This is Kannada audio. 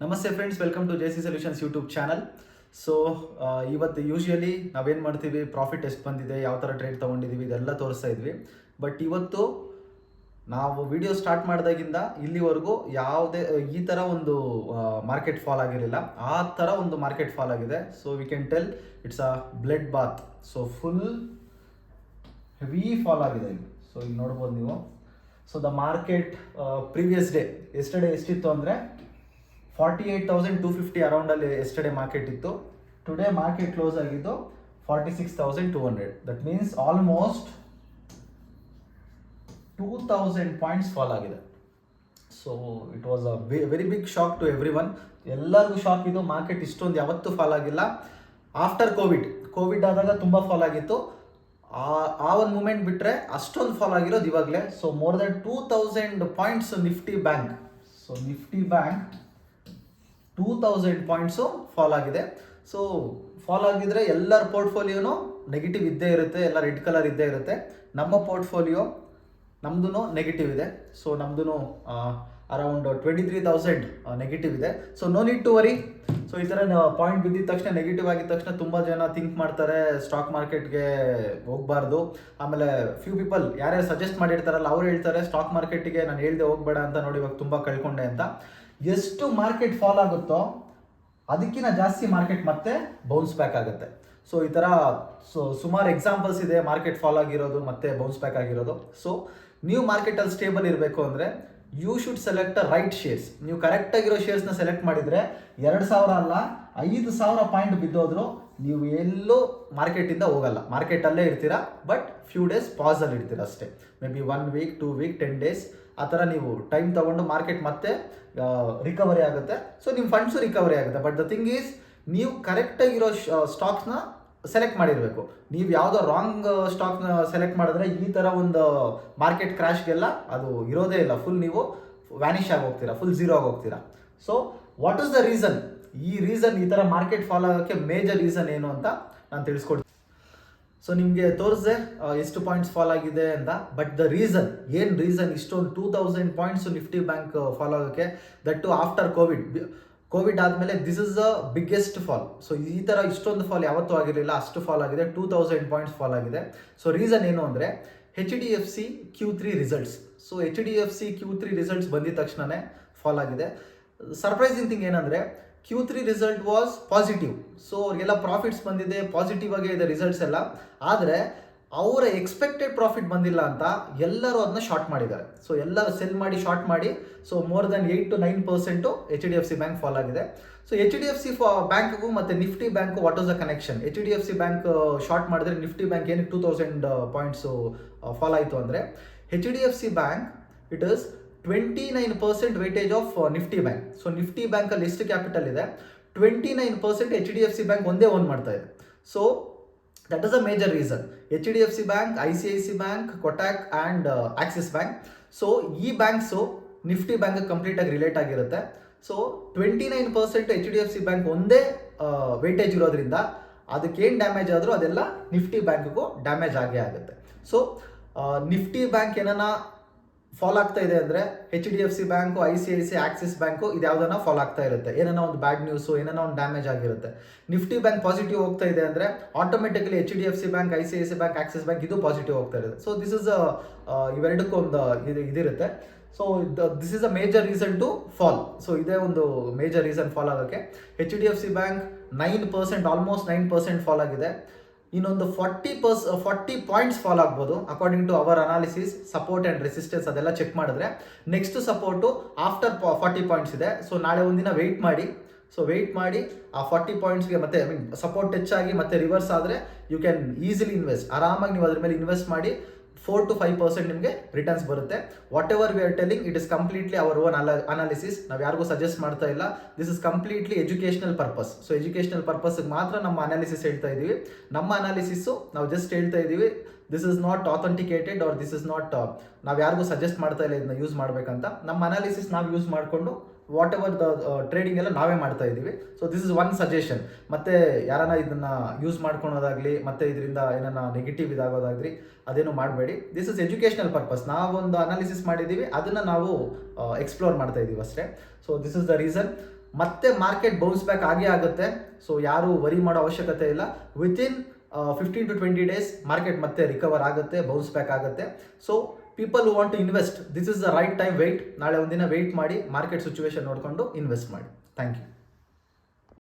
ನಮಸ್ತೆ friends, welcome to JC Solutions YouTube channel. So ಇವತ್ತು ಯೂಶ್ವಲಿ ನಾವೇನು ಮಾಡ್ತೀವಿ, ಪ್ರಾಫಿಟ್ ಎಷ್ಟು ಬಂದಿದೆ, ಯಾವ ಥರ ಟ್ರೇಡ್ ತೊಗೊಂಡಿದ್ದೀವಿ ಇದೆಲ್ಲ ತೋರಿಸ್ತಾ ಇದ್ವಿ. ಬಟ್ ಇವತ್ತು ನಾವು ವಿಡಿಯೋ ಸ್ಟಾರ್ಟ್ ಮಾಡಿದಾಗಿಂದ ಇಲ್ಲಿವರೆಗೂ ಯಾವುದೇ ಈ ಥರ ಒಂದು ಮಾರ್ಕೆಟ್ ಫಾಲ್ ಆಗಿರಲಿಲ್ಲ. ಆ ಥರ ಒಂದು ಮಾರ್ಕೆಟ್ ಫಾಲ್ ಆಗಿದೆ. So we can tell it's a blood bath. So full heavy fall ಆಗಿದೆ ಇಲ್ಲಿ. ಸೊ ಇಲ್ಲಿ ನೋಡ್ಬೋದು ನೀವು. So the market previous day yesterday ಎಷ್ಟಿತ್ತು ಅಂದರೆ 48,250 ಅರೌಂಡಲ್ಲಿ ಎಸ್ಟರ್ಡೇ ಮಾರ್ಕೆಟ್ ಇತ್ತು. ಟುಡೇ ಮಾರ್ಕೆಟ್ ಕ್ಲೋಸ್ ಆಗಿದ್ದು 46,200. That means almost 2,000 points fall ಆಗಿದೆ. So it was a very big shock to everyone. ಎಲ್ಲರಿಗೂ ಶಾಕ್ ಇದು. ಮಾರ್ಕೆಟ್ ಇಷ್ಟೊಂದು ಯಾವತ್ತೂ ಫಾಲ್ ಆಗಿಲ್ಲ. ಆಫ್ಟರ್ ಕೋವಿಡ್ ಆದಾಗ ತುಂಬ ಫಾಲ್ ಆಗಿತ್ತು. ಆ ಒಂದು ಮೂಮೆಂಟ್ ಬಿಟ್ಟರೆ ಅಷ್ಟೊಂದು ಫಾಲ್ ಆಗಿರೋದು ಇವಾಗಲೇ. So more than 2,000 points Nifty bank. So Nifty bank 2,000 points fall ಆಗಿದೆ. ಸೊ ಫಾಲ್ ಆಗಿದ್ರೆ ಎಲ್ಲರ ಪೋರ್ಟ್ಫೋಲಿಯೋನು ನೆಗೆಟಿವ್ ಇದ್ದೇ ಇರುತ್ತೆ, ಎಲ್ಲ ರೆಡ್ ಕಲರ್ ಇದ್ದೇ ಇರುತ್ತೆ. ನಮ್ಮ ಪೋರ್ಟ್ಫೋಲಿಯೋ ನಮ್ಮದು ನೆಗೆಟಿವ್ ಇದೆ. ಸೊ ನಮ್ಮದು ಅರೌಂಡ್ 23,000 ನೆಗೆಟಿವ್ ಇದೆ. So no need to worry. So ಈ ಥರ ಪಾಯಿಂಟ್ ಬಿದ್ದಿದ ತಕ್ಷಣ, ನೆಗೆಟಿವ್ ಆಗಿದ ತಕ್ಷಣ ತುಂಬ ಜನ ಥಿಂಕ್ ಮಾಡ್ತಾರೆ ಸ್ಟಾಕ್ ಮಾರ್ಕೆಟ್ಗೆ ಹೋಗಬಾರ್ದು. ಆಮೇಲೆ ಫ್ಯೂ ಪೀಪಲ್ ಯಾರ್ಯಾರು ಸಜೆಸ್ಟ್ ಮಾಡಿರ್ತಾರಲ್ಲ ಅವ್ರು ಹೇಳ್ತಾರೆ ಸ್ಟಾಕ್ ಮಾರ್ಕೆಟಿಗೆ ನಾನು ಹೇಳ್ದೆ ಹೋಗಬೇಡ ಅಂತ. ನೋಡಿ ಇವಾಗ ತುಂಬ ಕಳ್ಕೊಂಡೆ ಅಂತ. ಎಷ್ಟು ಮಾರ್ಕೆಟ್ ಫಾಲ್ ಆಗುತ್ತೋ ಅದಕ್ಕಿಂತ ಜಾಸ್ತಿ ಮಾರ್ಕೆಟ್ ಮತ್ತೆ ಬೌನ್ಸ್ ಬ್ಯಾಕ್ ಆಗುತ್ತೆ. ಸೊ ಈ ಥರ ಸುಮಾರು ಎಕ್ಸಾಂಪಲ್ಸ್ ಇದೆ ಮಾರ್ಕೆಟ್ ಫಾಲ್ ಆಗಿರೋದು ಮತ್ತೆ ಬೌನ್ಸ್ ಬ್ಯಾಕ್ ಆಗಿರೋದು. ಸೊ ನೀವು ಮಾರ್ಕೆಟಲ್ಲಿ ಸ್ಟೇಬಲ್ ಇರಬೇಕು ಅಂದರೆ you should select a right shares. ನೀವು ಕರೆಕ್ಟಾಗಿರೋ ಶೇರ್ಸ್ನ ಸೆಲೆಕ್ಟ್ ಮಾಡಿದರೆ 2,000 ಅಲ್ಲ 5,000 ಪಾಯಿಂಟ್ ಬಿದ್ದೋದ್ರು ನೀವು ಎಲ್ಲೂ ಮಾರ್ಕೆಟಿಂದ ಹೋಗಲ್ಲ. ಮಾರ್ಕೆಟಲ್ಲೇ ಇರ್ತೀರಾ. ಬಟ್ ಫ್ಯೂ ಡೇಸ್ ಪಾಸಲ್ಲಿ ಇರ್ತೀರ ಅಷ್ಟೇ. Maybe 1 week 2 week 10 days ಆ ಥರ ನೀವು ಟೈಮ್ ತೊಗೊಂಡು ಮಾರ್ಕೆಟ್ ಮತ್ತೆ ರಿಕವರಿ ಆಗುತ್ತೆ. ಸೊ ನಿಮ್ಮ ಫಂಡ್ಸು ರಿಕವರಿ ಆಗುತ್ತೆ. ಬಟ್ ದ ಥಿಂಗ್ ಈಸ್ ನೀವು ಕರೆಕ್ಟಾಗಿರೋ ಸ್ಟಾಕ್ಸ್ನ ಸೆಲೆಕ್ಟ್ ಮಾಡಿರಬೇಕು. ನೀವು ಯಾವುದೋ ರಾಂಗ್ ಸ್ಟಾಕ್ನ ಸೆಲೆಕ್ಟ್ ಮಾಡಿದ್ರೆ ಈ ಥರ ಒಂದು ಮಾರ್ಕೆಟ್ ಕ್ರ್ಯಾಶ್ಗೆಲ್ಲ ಅದು ಇರೋದೇ ಇಲ್ಲ. ಫುಲ್ ನೀವು ವ್ಯಾನಿಷ್ ಆಗಿ ಹೋಗ್ತೀರಾ, ಫುಲ್ ಝೀರೋ ಆಗಿ ಹೋಗ್ತೀರಾ. So what is the reason? ಈ ಥರ ಮಾರ್ಕೆಟ್ ಫಾಲ್ ಆಗೋಕ್ಕೆ ಮೇಜರ್ ರೀಸನ್ ಏನು ಅಂತ ನಾನು ತಿಳಿಸ್ಕೊಡ್ತೀನಿ. ಸೊ ನಿಮಗೆ ತೋರಿಸಿದೆ ಎಷ್ಟು ಪಾಯಿಂಟ್ಸ್ ಫಾಲ್ ಆಗಿದೆ ಅಂತ. ಬಟ್ ದ ರೀಸನ್ ಏನು ರೀಸನ್ ಇಷ್ಟೊಂದು 2,000 ಪಾಯಿಂಟ್ಸ್ ನಿಫ್ಟಿ ಬ್ಯಾಂಕ್ ಫಾಲ್ ಆಗೋಕ್ಕೆ, ದಟ್ಟು ಆಫ್ಟರ್ ಕೋವಿಡ್ ಆದಮೇಲೆ this is the biggest fall. So ಈ ಥರ ಇಷ್ಟೊಂದು ಫಾಲ್ ಯಾವತ್ತೂ ಆಗಿರಲಿಲ್ಲ. ಅಷ್ಟು ಫಾಲ್ ಆಗಿದೆ. 2,000 ಪಾಯಿಂಟ್ಸ್ ಫಾಲ್ ಆಗಿದೆ. ಸೊ ರೀಸನ್ ಏನು ಅಂದರೆ HDFC Q3 results. So HDFC Q3 results ಬಂದಿದ ತಕ್ಷಣವೇ ಫಾಲ್ ಆಗಿದೆ. ಸರ್ಪ್ರೈಸಿಂಗ್ ಥಿಂಗ್ ಏನಂದರೆ Q3 result was positive. So ಅವ್ರಿಗೆಲ್ಲ ಪ್ರಾಫಿಟ್ಸ್ ಬಂದಿದೆ, ಪಾಸಿಟಿವ್ ಆಗೇ ಇದೆ ರಿಸಲ್ಟ್ಸ್ ಎಲ್ಲ. ಆದರೆ ಅವರ ಎಕ್ಸ್ಪೆಕ್ಟೆಡ್ ಪ್ರಾಫಿಟ್ ಬಂದಿಲ್ಲ ಅಂತ ಎಲ್ಲರೂ ಅದನ್ನ ಶಾರ್ಟ್ ಮಾಡಿದ್ದಾರೆ. ಸೊ ಎಲ್ಲರೂ ಸೆಲ್ ಮಾಡಿ ಶಾರ್ಟ್ ಮಾಡಿ so more than 8 to 9% HDFC bank fall ಆಗಿದೆ. ಸೊ HDFC ಬ್ಯಾಂಕ್ಗೂ ಮತ್ತು Nifty bank what was the connection? HDFC bank short ಮಾಡಿದ್ರೆ ನಿಫ್ಟಿ ಬ್ಯಾಂಕ್ ಏನಕ್ಕೆ 2,000 ಪಾಯಿಂಟ್ಸು ಫಾಲ್ ಆಯಿತು ಅಂದರೆ HDFC bank it is 29% weightage of Nifty bank. So Nifty ಬ್ಯಾಂಕಲ್ಲಿ ಎಷ್ಟು ಕ್ಯಾಪಿಟಲ್ ಇದೆ? 29% HDFC ಬ್ಯಾಂಕ್ ಒಂದೇ ಓನ್ ಮಾಡ್ತಾ ಇದೆ. So that is a major reason. HDFC bank, ICICI bank, Kotak and Axis bank. So ಈ ಬ್ಯಾಂಕ್ಸು ನಿಫ್ಟಿ ಬ್ಯಾಂಕ್ ಕಂಪ್ಲೀಟಾಗಿ ರಿಲೇಟ್ ಆಗಿರುತ್ತೆ. ಸೊ 29% HDFC ಬ್ಯಾಂಕ್ ಒಂದೇ ವೇಟೇಜ್ ಇರೋದ್ರಿಂದ ಅದಕ್ಕೇನು ಡ್ಯಾಮೇಜ್ ಆದರೂ ಅದೆಲ್ಲ ನಿಫ್ಟಿ ಬ್ಯಾಂಕ್ಗೂ ಡ್ಯಾಮೇಜ್ ಆಗೇ ಆಗುತ್ತೆ. ಸೊ ನಿಫ್ಟಿ ಬ್ಯಾಂಕ್ ಏನನ್ನ ಫಾಲ್ ಆಗ್ತಾ ಇದೆ ಅಂದರೆ HDFC bank, ICICI, Axis bank ಇದು ಯಾವುದನ್ನ ಫಾಲ್ ಆಗ್ತಾ ಇರುತ್ತೆ. ಏನನ್ನ ಒಂದು ಬ್ಯಾಡ್ ನ್ಯೂಸು, ಏನನ್ನ ಒಂದು ಡ್ಯಾಮೇಜ್ ಆಗಿರುತ್ತೆ. ನಿಫ್ಟಿ ಬ್ಯಾಂಕ್ ಪಾಸಿಟಿವ್ ಹೋಗ್ತಾ ಇದೆ ಅಂದರೆ automatically HDFC bank, ICICI bank, Axis bank ಇದು ಪಾಸಿಟಿವ್ ಹೋಗ್ತಾ ಇರುತ್ತೆ. ಸೊ ದಿಸ್ ಇಸ್ ಇವೆರಡಕ್ಕೂ ಒಂದು ಇದಿರುತ್ತೆ. So this is a major reason to fall. So ಇದೇ ಒಂದು ಮೇಜರ್ ರೀಸನ್ ಫಾಲ್ ಆಗೋಕ್ಕೆ. HDFC ಬ್ಯಾಂಕ್ 9%, ಆಲ್ಮೋಸ್ಟ್ 9% ಫಾಲ್ ಆಗಿದೆ. ಇನ್ನೊಂದು 40 ಪಾಯಿಂಟ್ಸ್ ಫಾಲ್ ಆಗ್ಬೋದು according to our analysis. Support and resistance ಅದೆಲ್ಲ ಚೆಕ್ ಮಾಡಿದ್ರೆ ನೆಕ್ಸ್ಟ್ ಸಪೋರ್ಟು ಆಫ್ಟರ್ 40 ಪಾಯಿಂಟ್ಸ್ ಇದೆ. ಸೊ ನಾಳೆ ಒಂದಿನ ವೆಯ್ಟ್ ಮಾಡಿ. ಸೊ ವೆಯ್ಟ್ ಮಾಡಿ ಆ 40 ಪಾಯಿಂಟ್ಸ್ಗೆ ಮತ್ತೆ ಸಪೋರ್ಟ್ ಟಚ್ ಆಗಿ ಮತ್ತೆ ರಿವರ್ಸ್ ಆದರೆ ಯು ಕ್ಯಾನ್ ಈಸಿಲಿ ಇನ್ವೆಸ್ಟ್. ಆರಾಮಾಗಿ ನೀವು ಅದ್ರ ಮೇಲೆ ಇನ್ವೆಸ್ಟ್ ಮಾಡಿ 4 to 5% ನಿಮಗೆ ರಿಟರ್ನ್ಸ್ ಬರುತ್ತೆ. Whatever we are telling it is completely our own analysis. ನಾವು ಯಾರಿಗೂ ಸಜೆಸ್ಟ್ ಮಾಡ್ತಾ ಇಲ್ಲ. This is completely educational purpose. So educational ಪರ್ಪಸ್ಗೆ ಮಾತ್ರ ನಮ್ಮ ಅನಾಲಿಸಿಸ್ ಹೇಳ್ತಾ ಇದ್ದೀವಿ. ನಮ್ಮ ಅನಾಲಿಸಿಸ್ಸು ನಾವು ಜಸ್ಟ್ ಹೇಳ್ತಾ ಇದ್ದೀವಿ. This is not authenticated or this is not ನಾವು ಯಾರಿಗೂ ಸಜೆಸ್ಟ್ ಮಾಡ್ತಾ ಇಲ್ಲ ಇದನ್ನ ಯೂಸ್ ಮಾಡಬೇಕಂತ. ನಮ್ಮ ಅನಾಲಿಸಿಸ್ ನಾವು ಯೂಸ್ ಮಾಡಿಕೊಂಡು ವಾಟ್ ಎವರ್ ದ ಟ್ರೇಡಿಂಗ್ ಎಲ್ಲ ನಾವೇ ಮಾಡ್ತಾ ಇದ್ದೀವಿ. So this is one suggestion. ಮತ್ತೆ ಯಾರನ್ನ ಇದನ್ನ ಯೂಸ್ ಮಾಡ್ಕೊಳೋದಾಗ್ಲಿ ಮತ್ತೆ ಇದರಿಂದ ಏನನ್ನ ನೆಗೆಟಿವ್ ಇದಾಗೋದಾಗ್ಲಿ ಅದೇನು ಮಾಡಬೇಡಿ. This is educational purpose. ನಾವೊಂದು ಅನಾಲಿಸಿಸ್ ಮಾಡಿದ್ದೀವಿ, ಅದನ್ನು ನಾವು ಎಕ್ಸ್ಪ್ಲೋರ್ ಮಾಡ್ತಾ ಇದ್ದೀವಿ ಅಷ್ಟೇ. So this is the reason. ಮತ್ತೆ ಮಾರ್ಕೆಟ್ ಬೌನ್ಸ್ ಬ್ಯಾಕ್ ಆಗೇ ಆಗುತ್ತೆ. ಸೊ ಯಾರು ವರಿ ಮಾಡೋ ಅವಶ್ಯಕತೆ ಇಲ್ಲ. ವಿತಿನ್ 15 to 20 ಡೇಸ್ ಮಾರ್ಕೆಟ್ ಮತ್ತೆ ರಿಕವರ್ ಆಗುತ್ತೆ, ಬೌನ್ಸ್ ಬ್ಯಾಕ್ ಆಗುತ್ತೆ. So people who want to invest, this is the right time. Wait, ನಾಳೆ ಒಂದಿನ ವೆಯ್ಟ್ ಮಾಡಿ ಮಾರ್ಕೆಟ್ ಸಿಚುವೇಶನ್ ನೋಡಿಕೊಂಡು ಇನ್ವೆಸ್ಟ್ ಮಾಡಿ. Thank you.